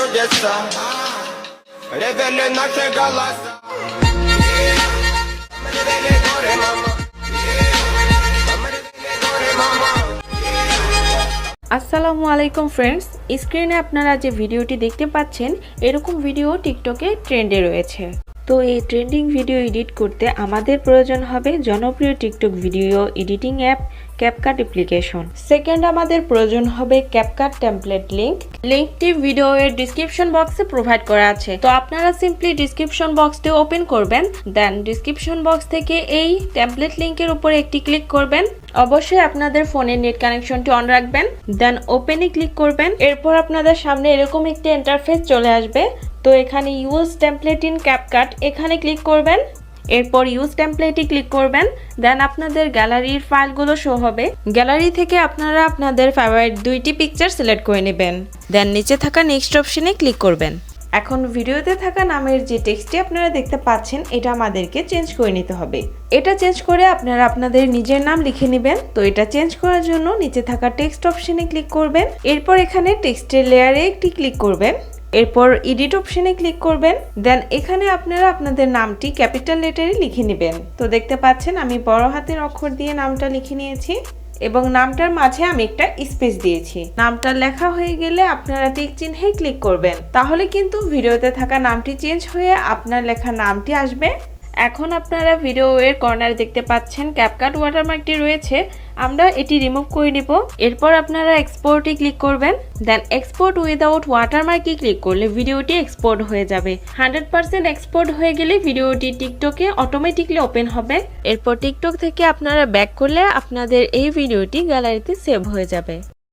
чудеса, ревели наши голоса. Ревели горе, мама. Ревели горе, мама. আসসালামু আলাইকুম ফ্রেন্ডস, স্ক্রিনে আপনারা যে ভিডিওটি দেখতে পাচ্ছেন এরকম ভিডিও টিকটকে ট্রেন্ডে রয়েছে। তো এই ট্রেন্ডিং ভিডিও এডিট করতে আমাদের প্রয়োজন হবে জনপ্রিয় TikTok video editing app CapCut application. Second আমাদের প্রয়োজন হবে ক্যাপকাট টেমপ্লেট লিঙ্কটি ভিডিওর ডিসক্রিপশন বক্সে প্রোভাইড করা আছে। তো আপনারা সিম্পলি ডিসক্রিপশন বক্সটি ওপেন করবেন, দেন ডিসক্রিপশন বক্স থেকে এই টেমপ্লেট লিঙ্কের উপরে একটি ক্লিক করবেন। অবশ্যই আপনাদের ফোনের নেট কানেকশনটি অন রাখবেন, দেন ওপেনে ক্লিক করবেন। এরপর আপনাদের সামনে এরকম একটি ইন্টারফেস চলে আসবে। তো এখানে ইউজ টেমপ্লেট ইন ক্যাপকাট এখানে ক্লিক করবেন। এরপর ইউজ টেমপ্লেটে ক্লিক করবেন, দেন আপনাদের গ্যালারির ফাইলগুলো শো হবে। গ্যালারি থেকে আপনারা আপনাদের ফেভারিট দুইটি পিকচার সিলেক্ট করে নেবেন, দেন নিচে থাকা নেক্সট অপশনে ক্লিক করবেন। এখন ভিডিওতে থাকা নামের যে টেক্সটটি আপনারা দেখতে পাচ্ছেন এটা আমাদেরকে চেঞ্জ করে নিতে হবে। এটা চেঞ্জ করে আপনারা আপনাদের নিজের নাম লিখে নেবেন। তো এটা চেঞ্জ করার জন্য নিচে থাকা টেক্সট অপশনে ক্লিক করবেন। এরপর এখানে টেক্সটের লেয়ারে একটি ক্লিক করবেন। এরপর এডিট অপশনে ক্লিক করবেন, দেন এখানে আপনারা আপনাদের নামটি ক্যাপিটাল লেটারে লিখে নেবেন। তো দেখতে পাচ্ছেন আমি বড় হাতের অক্ষর দিয়ে নামটা লিখে নিয়েছি এবং নামটার মাঝে আমি একটা স্পেস দিয়েছি। নামটা লেখা হয়ে গেলে আপনারা টিক চিহ্নে ক্লিক করবেন, তাহলে কিন্তু ভিডিওতে থাকা নামটি চেঞ্জ হয়ে আপনার লেখা নামটি আসবে। এখন আপনারা ভিডিওর কর্নারে দেখতে পাচ্ছেন ক্যাপকাট ওয়াটারমার্কটি রয়েছে, আমরা এটি রিমুভ করে নিব। এরপর আপনারা এক্সপোর্টে ক্লিক করবেন, দেন এক্সপোর্ট উইদাউট ওয়াটারমার্কে ক্লিক করলে ভিডিওটি এক্সপোর্ট হয়ে যাবে। 100% এক্সপোর্ট হয়ে গেলে ভিডিওটি টিকটকে অটোমেটিকলি ওপেন হবে। এরপর টিকটক থেকে আপনারা ব্যাক করলে আপনাদের এই ভিডিওটি গ্যালারিতে সেভ হয়ে যাবে।